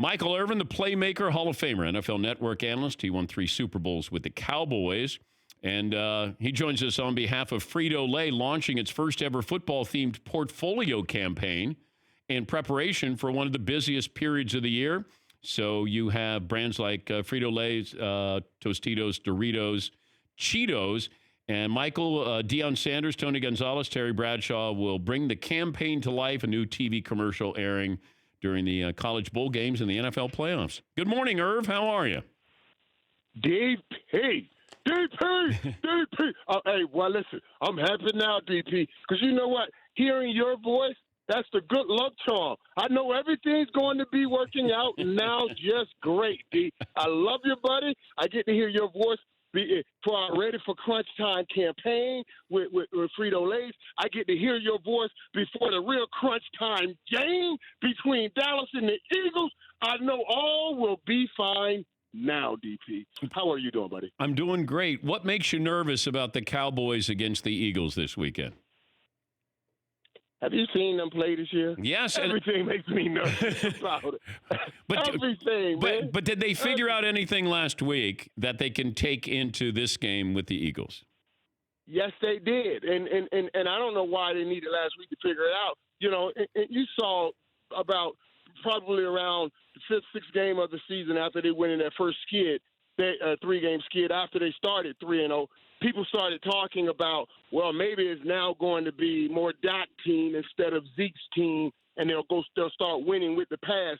Michael Irvin, the playmaker, Hall of Famer, NFL Network analyst. He won 3 Super Bowls with the Cowboys. And he joins us on behalf of Frito-Lay, launching its first ever football-themed portfolio campaign in preparation for one of the busiest periods of the year. So you have brands like Frito-Lay's, Tostitos, Doritos, Cheetos. And Michael, Deion Sanders, Tony Gonzalez, Terry Bradshaw will bring the campaign to life, a new TV commercial airing during the college bowl games and the NFL playoffs. Good morning, Irv. How are you? DP. Hey, well, listen, I'm happy now, DP, because you know what? Hearing your voice, that's the good luck charm. I know everything's going to be working out now just great, D. I love you, buddy. I get to hear your voice for our Ready for Crunch Time campaign with Frito-Lay's. I get to hear your voice before the real Crunch Time game between Dallas and the Eagles. I know all will be fine now, DP. How are you doing, buddy? I'm doing great. What makes you nervous about the Cowboys against the Eagles this weekend? Have you seen them play this year? Yes. Everything makes me nervous about it. Everything, man. But did they figure out anything last week that they can take into this game with the Eagles? Yes, they did. And I don't know why they needed last week to figure it out. You know, and you saw about probably around the 5th, 6th game of the season after they went in their first skid, 3-game skid, after they started 3-0, people started talking about, well, maybe it's now going to be more Dak team instead of Zeke's team, and they'll start winning with the pass.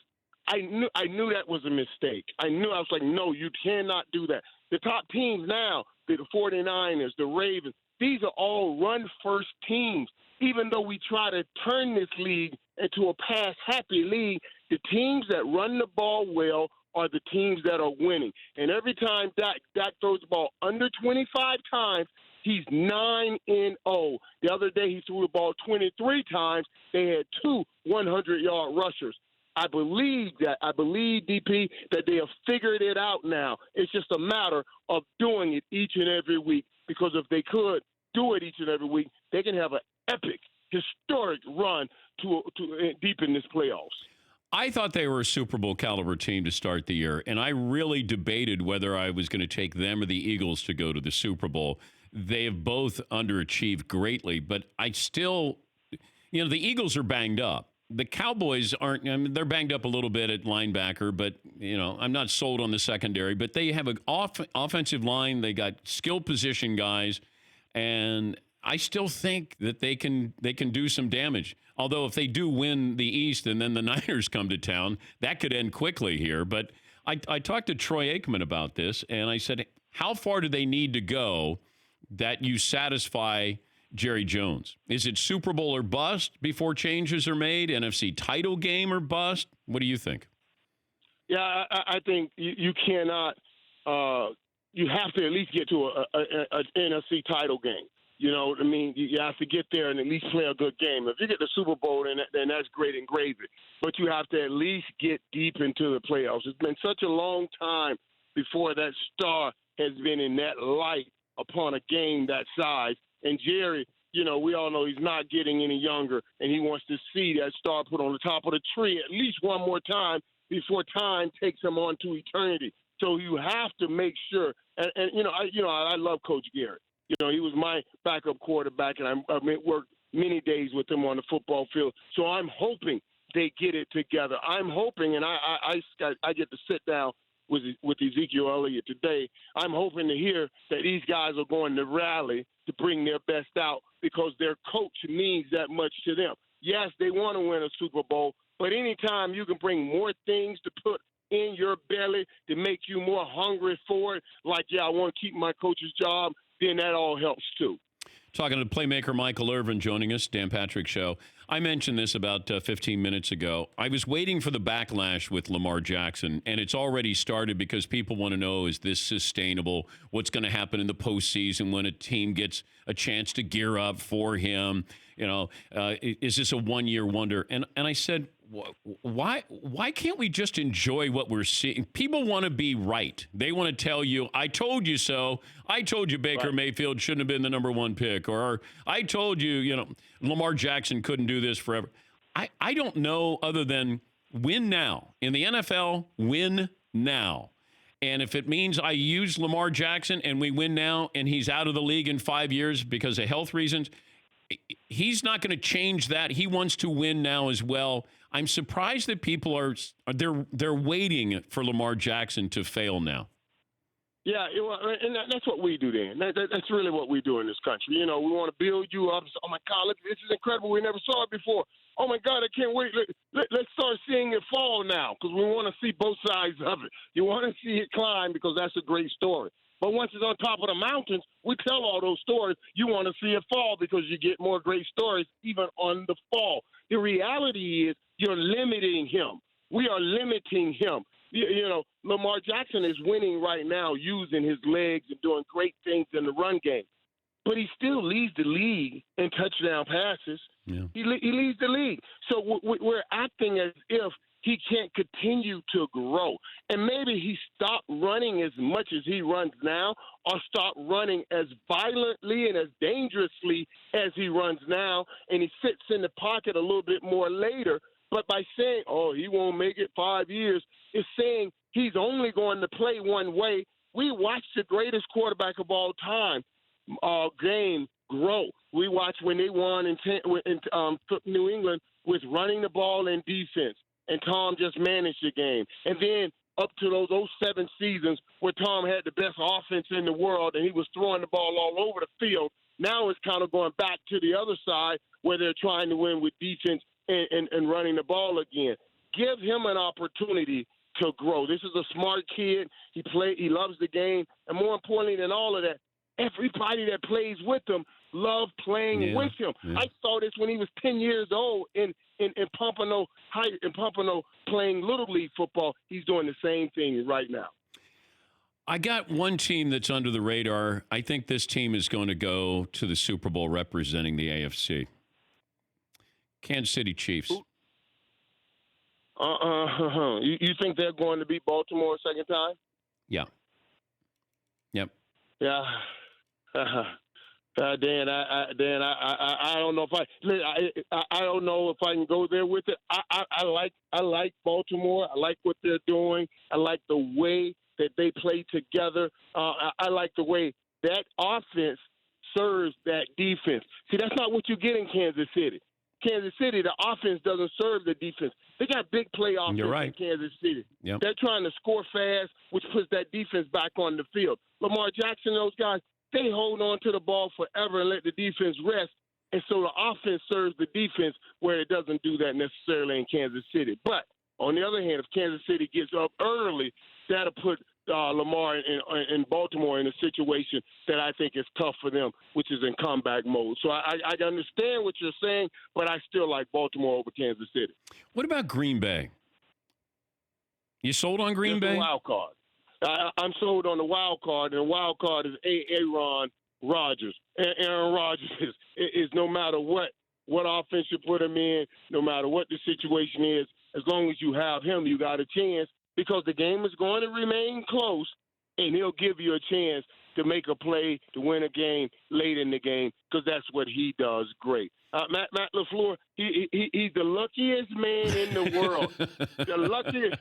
I knew that was a mistake. I was like, no, you cannot do that. The top teams now, the 49ers, the Ravens, these are all run-first teams. Even though we try to turn this league into a pass-happy league, the teams that run the ball well are the teams that are winning. And every time Dak throws the ball under 25 times, he's 9-0. The other day he threw the ball 23 times. They had 2 100-yard rushers. I believe, DP, that they have figured it out now. It's just a matter of doing it each and every week, because if they could do it each and every week, they can have an epic, historic run to deep in this playoffs. I thought they were a Super Bowl caliber team to start the year, and I really debated whether I was going to take them or the Eagles to go to the Super Bowl. They have both underachieved greatly, but I still, the Eagles are banged up. The Cowboys aren't. I mean, they're banged up a little bit at linebacker, but, I'm not sold on the secondary. But they have an offensive line. They got skill position guys, and I still think that they can do some damage. Although if they do win the East and then the Niners come to town, that could end quickly here. But I talked to Troy Aikman about this, and I said, how far do they need to go that you satisfy Jerry Jones? Is it Super Bowl or bust before changes are made? NFC title game or bust? What do you think? Yeah, I think you cannot you have to at least get to an NFC title game. You know what I mean? You have to get there and at least play a good game. If you get the Super Bowl, then that's great and gravy. But you have to at least get deep into the playoffs. It's been such a long time before that star has been in that light upon a game that size. And Jerry, we all know he's not getting any younger, and he wants to see that star put on the top of the tree at least one more time before time takes him on to eternity. So you have to make sure. And I love Coach Garrett. He was my backup quarterback, and I worked many days with him on the football field. So I'm hoping they get it together. I'm hoping, and I get to sit down with Ezekiel Elliott today. I'm hoping to hear that these guys are going to rally to bring their best out because their coach means that much to them. Yes, they want to win a Super Bowl, but anytime you can bring more things to put in your belly to make you more hungry for it, like, I want to keep my coach's job, then that all helps too. Talking to playmaker Michael Irvin joining us, Dan Patrick Show. I mentioned this about 15 minutes ago. I was waiting for the backlash with Lamar Jackson, and it's already started because people want to know, is this sustainable? What's going to happen in the postseason when a team gets a chance to gear up for him? Is this a one-year wonder? And I said, why can't we just enjoy what we're seeing? People want to be right. They want to tell you, I told you so. I told you Baker Mayfield shouldn't have been the number one pick. Or I told you, Lamar Jackson couldn't do this forever. I don't know, other than Win now. In the NFL, win now. And if it means I use Lamar Jackson and we win now and he's out of the league in 5 years because of health reasons, he's not going to change that. He wants to win now as well. I'm surprised that people they're waiting for Lamar Jackson to fail now. Yeah, and that's what we do then. That's really what we do in this country. You know, we want to build you up. Oh, my God, look, this is incredible. We never saw it before. Oh, my God, I can't wait. Let's start seeing it fall now because we want to see both sides of it. You want to see it climb because that's a great story. But once it's on top of the mountains, we tell all those stories. You want to see it fall because you get more great stories even on the fall. The reality is you're limiting him. We are limiting him. You know, Lamar Jackson is winning right now using his legs and doing great things in the run game. But he still leads the league in touchdown passes. Yeah. He leads the league. So we're acting as if he can't continue to grow. And maybe he stopped running as much as he runs now or stop running as violently and as dangerously as he runs now, and he sits in the pocket a little bit more later. But by saying, oh, he won't make it 5 years, it's saying he's only going to play one way. We watched the greatest quarterback of all time game grow. We watched when they won in New England with running the ball and defense, and Tom just managed the game. And then up to those 07 seasons where Tom had the best offense in the world and he was throwing the ball all over the field, now it's kind of going back to the other side where they're trying to win with defense and running the ball again. Give him an opportunity to grow. This is a smart kid. He loves the game. And more importantly than all of that, everybody that plays with him love playing with him. Yeah. I saw this when he was 10 years old in Pompano playing Little League football. He's doing the same thing right now. I got one team that's under the radar. I think this team is going to go to the Super Bowl representing the AFC. Kansas City Chiefs. You think they're going to beat Baltimore a second time? Yeah. Yep. Yeah. Dan, I don't know if I don't know if I can go there with it. I like Baltimore. I like what they're doing. I like the way that they play together. I like the way that offense serves that defense. See, that's not what you get in Kansas City. Kansas City, the offense doesn't serve the defense. They got big play offense in Kansas City. Yep. They're trying to score fast, which puts that defense back on the field. Lamar Jackson, those guys, they hold on to the ball forever and let the defense rest. And so the offense serves the defense where it doesn't do that necessarily in Kansas City. But on the other hand, if Kansas City gets up early, that'll put Lamar in Baltimore in a situation that I think is tough for them, which is in comeback mode. So I understand what you're saying, but I still like Baltimore over Kansas City. What about Green Bay? You sold on Green Bay? The wild card. I'm sold on the wild card, and the wild card is Aaron Rodgers. Aaron Rodgers is no matter what offense you put him in, no matter what the situation is, as long as you have him, you got a chance. Because the game is going to remain close, and he'll give you a chance to make a play to win a game late in the game because that's what he does great. Matt LaFleur, he's the luckiest man in the world. The luckiest.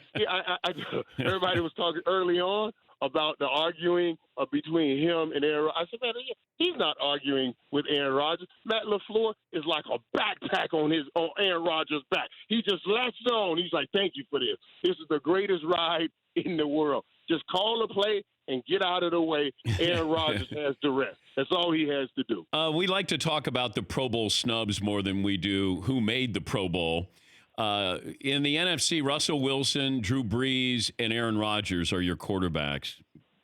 Everybody was talking early on about the arguing between him and Aaron. I said, man, he's not arguing with Aaron Rodgers. Matt LaFleur is like a backpack on Aaron Rodgers' back. He just latched on. He's like, thank you for this. This is the greatest ride in the world. Just call the play and get out of the way. Aaron Rodgers has the rest. That's all he has to do. We like to talk about the Pro Bowl snubs more than we do who made the Pro Bowl. In the NFC, Russell Wilson, Drew Brees, and Aaron Rodgers are your quarterbacks.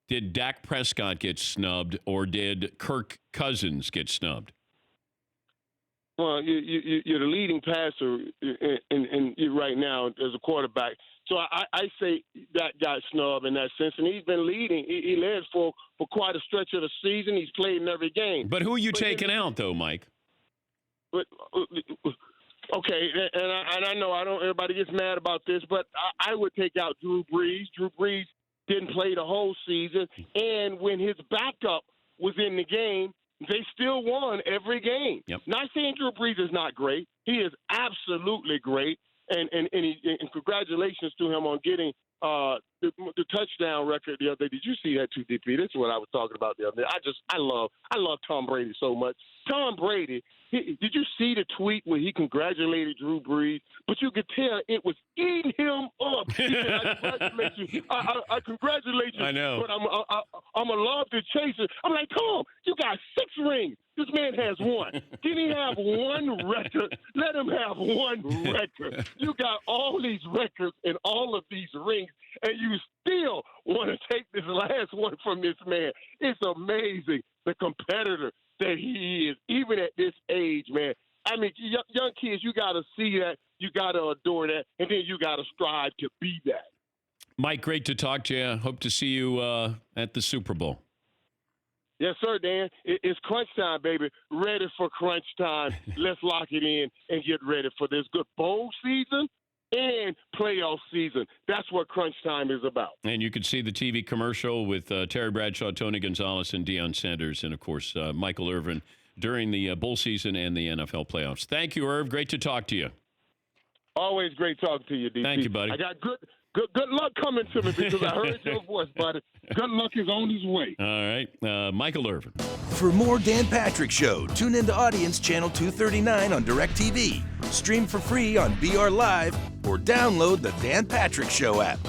Did Dak Prescott get snubbed, or did Kirk Cousins get snubbed? Well, you're the leading passer in right now as a quarterback. So I say that got snubbed in that sense, and he's been leading. He led for quite a stretch of the season. He's played in every game. But who are you taking out, though, Mike? But okay, and I know everybody gets mad about this, but I would take out Drew Brees. Drew Brees didn't play the whole season, and when his backup was in the game, they still won every game. Yep. Not saying Drew Brees is not great. He is absolutely great. And congratulations to him on getting the touchdown record the other day. Did you see that too, DP? This is what I was talking about the other day. I love Tom Brady so much. Tom Brady, did you see the tweet where he congratulated Drew Brees? But you could tell it was eating him up. He said, I congratulate you. I congratulate you. I know. But I'm going to love to chase it. I'm like, Tom, you got 6 rings. This man has 1. Can he have 1 record? Let him have 1 record. You got all these records and all of these rings, and you still want to take this last one from this man. It's amazing, the competitor that he is, even at this age, man. I mean, young kids, you got to see that. You got to adore that, and then you got to strive to be that. Mike, great to talk to you. Hope to see you at the Super Bowl. Yes, sir, Dan. It's crunch time, baby. Ready for crunch time. Let's lock it in and get ready for this good bowl season and playoff season. That's what crunch time is about. And you could see the TV commercial with Terry Bradshaw, Tony Gonzalez, and Deion Sanders, and, of course, Michael Irvin during the bowl season and the NFL playoffs. Thank you, Irv. Great to talk to you. Always great talking to you, DC. Thank you, buddy. I got good luck coming to me because I heard your voice, buddy. Good luck is on his way. All right. Michael Irvin. For more Dan Patrick Show, tune into Audience Channel 239 on DirecTV. Stream for free on BR Live or download the Dan Patrick Show app.